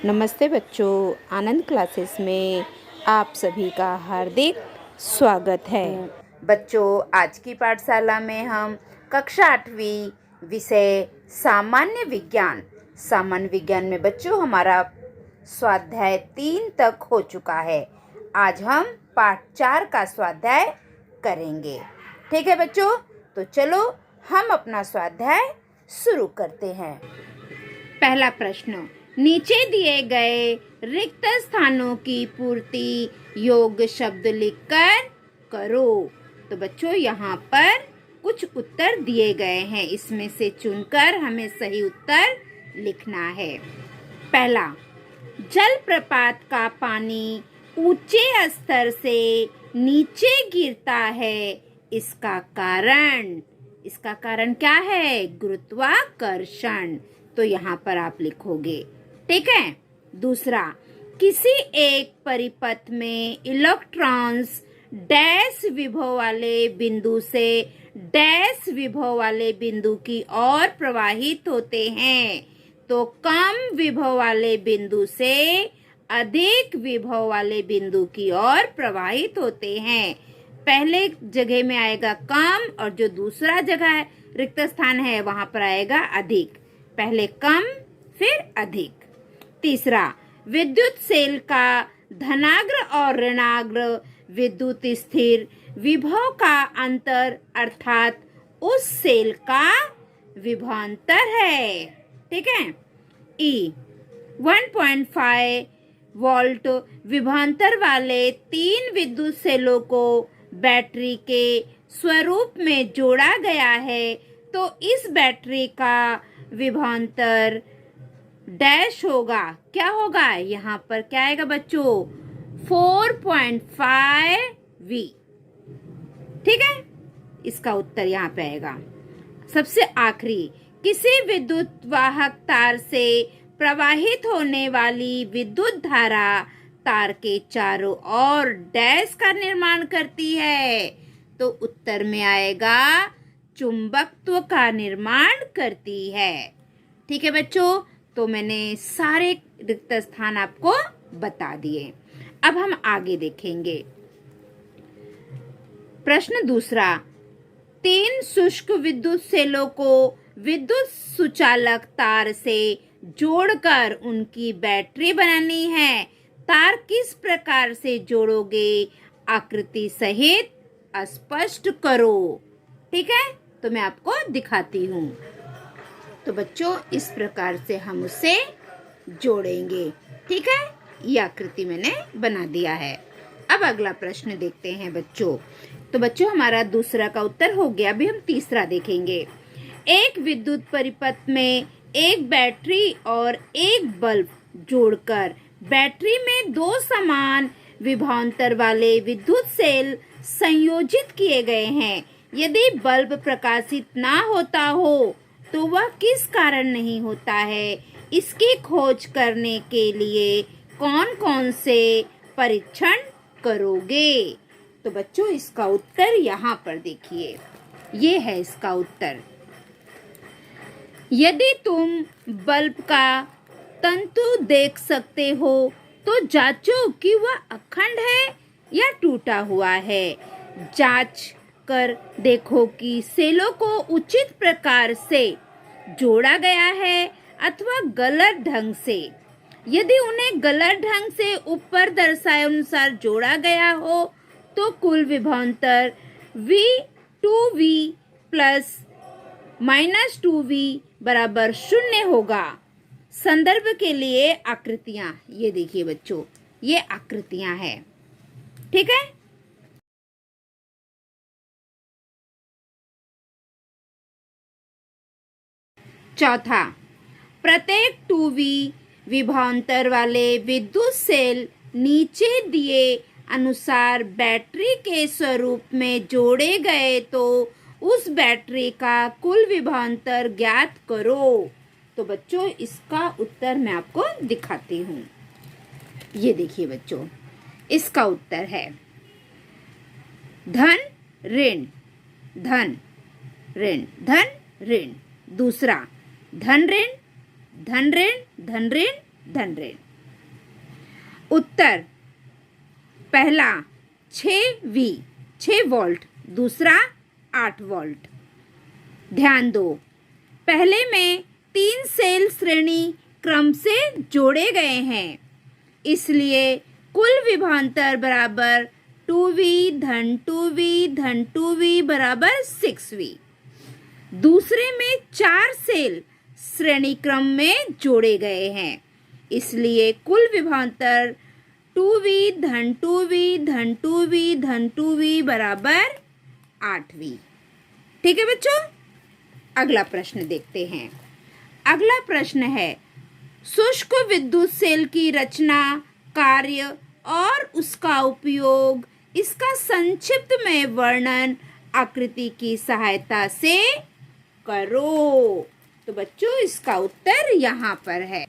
नमस्ते बच्चों, आनंद क्लासेस में आप सभी का हार्दिक स्वागत है। बच्चों, आज की पाठशाला में हम कक्षा 8वीं विषय सामान्य विज्ञान में बच्चों हमारा स्वाध्याय 3 तक हो चुका है। आज हम पाठ 4 का स्वाध्याय करेंगे। ठीक है बच्चों, तो चलो हम अपना स्वाध्याय शुरू करते हैं। पहला प्रश्न, नीचे दिए गए रिक्त स्थानों की पूर्ति योग्य शब्द लिखकर करो। तो बच्चों यहाँ पर कुछ उत्तर दिए गए हैं, इसमें से चुनकर हमें सही उत्तर लिखना है। पहला, जलप्रपात का पानी ऊंचे स्तर से नीचे गिरता है, इसका कारण क्या है? गुरुत्वाकर्षण। तो यहाँ पर आप लिखोगे, ठीक है। दूसरा, किसी एक परिपथ में इलेक्ट्रॉन्स डैश विभव वाले बिंदु से डैश विभव वाले बिंदु की ओर प्रवाहित होते हैं, तो कम विभव वाले बिंदु से अधिक विभव वाले बिंदु की ओर प्रवाहित होते हैं। पहले जगह में आएगा कम और जो दूसरा जगह रिक्त स्थान है वहां पर आएगा अधिक। पहले कम फिर अधिक। तीसरा, विद्युत सेल का धनाग्र और ऋणाग्र विद्युत स्थिर विभव का अंतर अर्थात उस सेल का विभवांतर है। ठीक है। 1.5 वोल्ट विभवांतर वाले 3 विद्युत सेलों को बैटरी के स्वरूप में जोड़ा गया है, तो इस बैटरी का विभवांतर डैश होगा। क्या होगा? यहाँ पर क्या आएगा बच्चों? 4.5 V। ठीक है, इसका उत्तर यहाँ पे आएगा। सबसे आखिरी, किसी विद्युत वाहक तार से प्रवाहित होने वाली विद्युत धारा तार के चारों ओर डैश का निर्माण करती है, तो उत्तर में आएगा चुंबकत्व का निर्माण करती है। ठीक है बच्चों, तो मैंने सारे रिक्त स्थान आपको बता दिए। अब हम आगे देखेंगे। प्रश्न दूसरा, 3 शुष्क विद्युत सेलों को विद्युत सुचालक तार से जोड़कर उनकी बैटरी बनानी है। तार किस प्रकार से जोड़ोगे? आकृति सहित स्पष्ट करो। ठीक है, तो मैं आपको दिखाती हूँ। तो बच्चों, इस प्रकार से हम उसे जोड़ेंगे। ठीक है, ये आकृति मैंने बना दिया है। अब अगला प्रश्न देखते हैं बच्चों। तो बच्चों, हमारा दूसरा का उत्तर हो गया। अभी हम तीसरा देखेंगे। एक विद्युत परिपथ में एक बैटरी और एक बल्ब जोड़कर बैटरी में 2 समान विभवांतर वाले विद्युत सेल संयोजित किए गए हैं। यदि बल्ब प्रकाशित ना होता हो तो वह किस कारण नहीं होता है? इसकी खोज करने के लिए कौन कौन से परीक्षण करोगे? तो बच्चों, इसका उत्तर यहाँ पर देखिए, ये है इसका उत्तर। यदि तुम बल्ब का तंतु देख सकते हो तो जांचो कि वह अखंड है या टूटा हुआ है। जांच कर देखो कि सेलों को उचित प्रकार से जोड़ा गया है अथवा गलत ढंग से। यदि उन्हें गलत ढंग से ऊपर दर्शाए अनुसार जोड़ा गया हो तो कुल विभवांतर V2V प्लस -2V बराबर 0 होगा। संदर्भ के लिए आकृतियां, ये देखिए बच्चों, ये आकृतियां हैं। ठीक है। चौथा, प्रत्येक 2V विभवांतर वाले विद्युत सेल नीचे दिए अनुसार बैटरी के स्वरूप में जोड़े गए, तो उस बैटरी का कुल विभवांतर ज्ञात करो। तो बच्चों, इसका उत्तर मैं आपको दिखाती हूँ। ये देखिए बच्चों, इसका उत्तर है धन ऋण धन ऋण धन ऋण। दूसरा, धन ऋण धन ऋण धन ऋण धन ऋण। उत्तर पहला 6V 6 वोल्ट, दूसरा 8 वोल्ट। ध्यान दो, पहले में 3 सेल श्रेणी क्रम से जोड़े गए हैं, इसलिए कुल विभवांतर बराबर 2V धन 2V धन 2V बराबर 6V। दूसरे में 4 सेल श्रेणी क्रम में जोड़े गए हैं, इसलिए कुल विभवांतर 2V धन 2V धन 2V धन 2V बराबर 8V। ठीक है बच्चों, अगला प्रश्न देखते हैं। अगला प्रश्न है, शुष्क विद्युत सेल की रचना, कार्य और उसका उपयोग, इसका संक्षिप्त में वर्णन आकृति की सहायता से करो। तो बच्चों इसका उत्तर यहाँ पर है।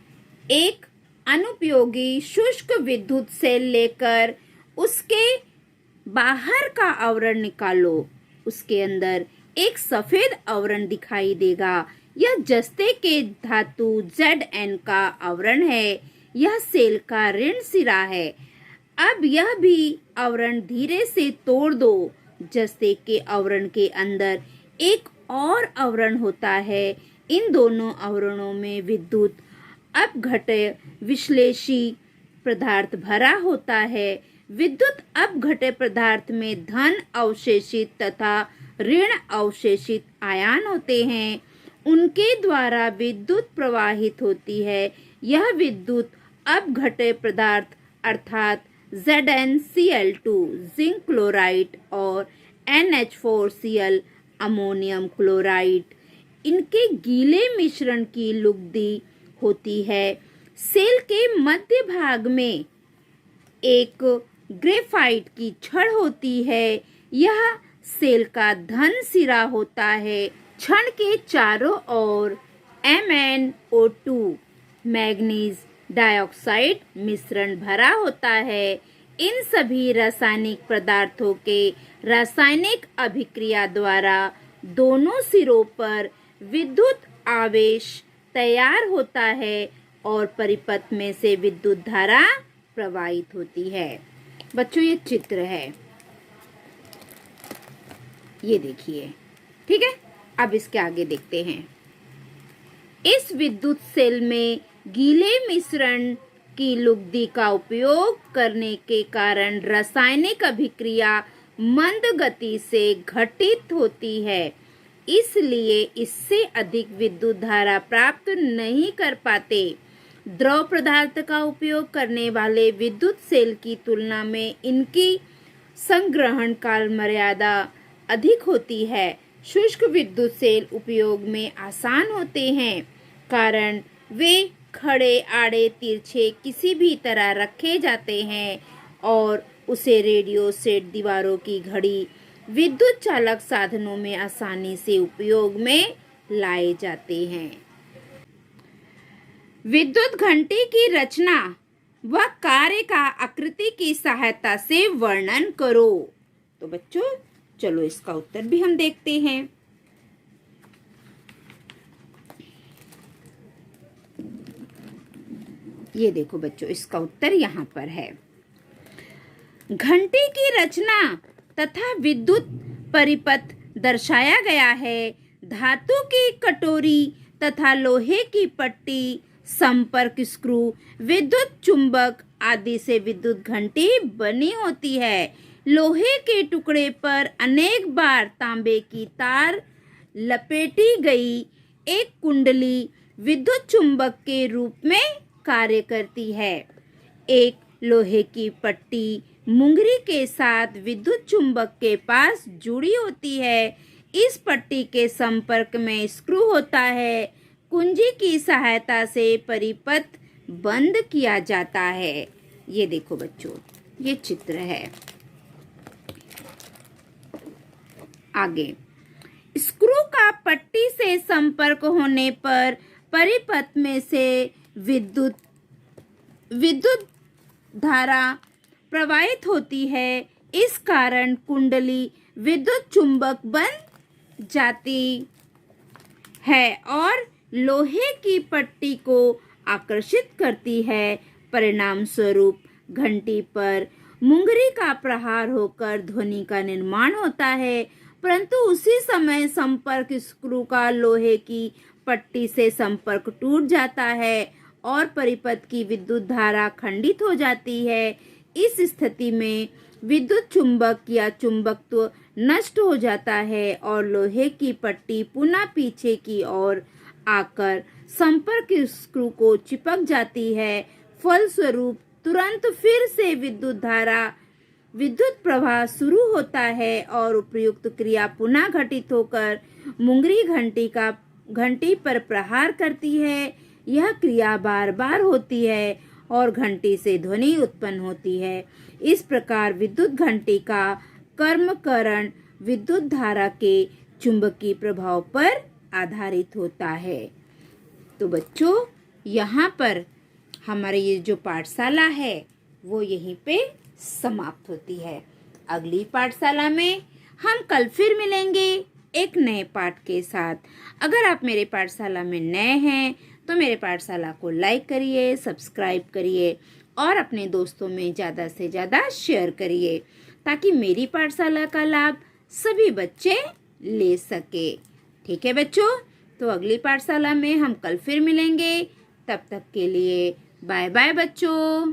एक अनुपयोगी शुष्क विद्युत सेल लेकर उसके बाहर का आवरण निकालो। उसके अंदर एक सफेद आवरण दिखाई देगा। यह जस्ते के धातु Zn का आवरण है। यह सेल का ऋण सिरा है। अब यह भी आवरण धीरे से तोड़ दो। जस्ते के आवरण के अंदर एक और आवरण होता है। इन दोनों आवरणों में विद्युत अपघट्य विश्लेषी पदार्थ भरा होता है। विद्युत अपघट्य पदार्थ में धन अवशेषित तथा ऋण अवशेषित आयन होते हैं। उनके द्वारा विद्युत प्रवाहित होती है। यह विद्युत अपघट्य पदार्थ अर्थात ZnCl2 जिंक क्लोराइड और NH4Cl अमोनियम क्लोराइड, इनके गीले मिश्रण की लुगदी होती है। सेल के मध्य भाग में एक ग्रेफाइट की छड़ होती है। यह सेल का धन सिरा होता है। छड़ के चारों ओर MnO2 मैग्नीज डाइऑक्साइड मिश्रण भरा होता है। इन सभी रासायनिक पदार्थों के रासायनिक अभिक्रिया द्वारा दोनों सिरों पर विद्युत आवेश तैयार होता है और परिपथ में से विद्युत धारा प्रवाहित होती है। बच्चों ये चित्र है, ये देखिए। ठीक है, अब इसके आगे देखते हैं। इस विद्युत सेल में गीले मिश्रण की लुगदी का उपयोग करने के कारण रासायनिक अभिक्रिया मंद गति से घटित होती है, इसलिए इससे अधिक विद्युत धारा प्राप्त नहीं कर पाते। द्रव पदार्थ का उपयोग करने वाले विद्युत सेल की तुलना में इनकी संग्रहण काल मर्यादा अधिक होती है। शुष्क विद्युत सेल उपयोग में आसान होते हैं, कारण वे खड़े आड़े तिरछे किसी भी तरह रखे जाते हैं और उसे रेडियो सेट, दीवारों की घड़ी, विद्युत चालक साधनों में आसानी से उपयोग में लाए जाते हैं। विद्युत घंटी की रचना व कार्य का आकृति की सहायता से वर्णन करो। तो बच्चों चलो इसका उत्तर भी हम देखते हैं। ये देखो बच्चों, इसका उत्तर यहाँ पर है। घंटी की रचना तथा विद्युत परिपथ दर्शाया गया है। धातु की कटोरी तथा लोहे की पट्टी, संपर्क स्क्रू, विद्युत चुंबक आदि से विद्युत घंटी बनी होती है। लोहे के टुकड़े पर अनेक बार तांबे की तार लपेटी गई एक कुंडली विद्युत चुंबक के रूप में कार्य करती है। एक लोहे की पट्टी मुंगरी के साथ विद्युत चुंबक के पास जुड़ी होती है। इस पट्टी के संपर्क में स्क्रू होता है। कुंजी की सहायता से परिपथ बंद किया जाता है। ये देखो बच्चों, ये चित्र है। आगे, स्क्रू का पट्टी से संपर्क होने पर परिपथ में से विद्युत धारा प्रवाहित होती है। इस कारण कुंडली विद्युत चुंबक बन जाती है और लोहे की पट्टी को आकर्षित करती है। परिणाम स्वरूप घंटी पर मुंगरी का प्रहार होकर ध्वनि का निर्माण होता है, परंतु उसी समय संपर्क स्क्रू का लोहे की पट्टी से संपर्क टूट जाता है और परिपथ की विद्युत धारा खंडित हो जाती है। इस स्थिति में विद्युत चुंबक या चुंबकत्व नष्ट हो जाता है और लोहे की पट्टी पुनः पीछे की ओर आकर संपर्क स्क्रू को चिपक जाती है। फलस्वरूप तुरंत फिर से विद्युत प्रवाह शुरू होता है और उपयुक्त क्रिया पुनः घटित होकर मुंगरी घंटी पर प्रहार करती है। यह क्रिया बार बार होती है और घंटी से ध्वनि उत्पन्न होती है। इस प्रकार विद्युत घंटी का कर्मकरण विद्युत धारा के चुंबकीय प्रभाव पर आधारित होता है। तो बच्चों, यहाँ पर हमारी ये जो पाठशाला है वो यहीं पे समाप्त होती है। अगली पाठशाला में हम कल फिर मिलेंगे एक नए पाठ के साथ। अगर आप मेरे पाठशाला में नए हैं तो मेरे पाठशाला को लाइक करिए, सब्सक्राइब करिए और अपने दोस्तों में ज़्यादा से ज़्यादा शेयर करिए ताकि मेरी पाठशाला का लाभ सभी बच्चे ले सके। ठीक है बच्चों, तो अगली पाठशाला में हम कल फिर मिलेंगे। तब तक के लिए बाय बाय बच्चों।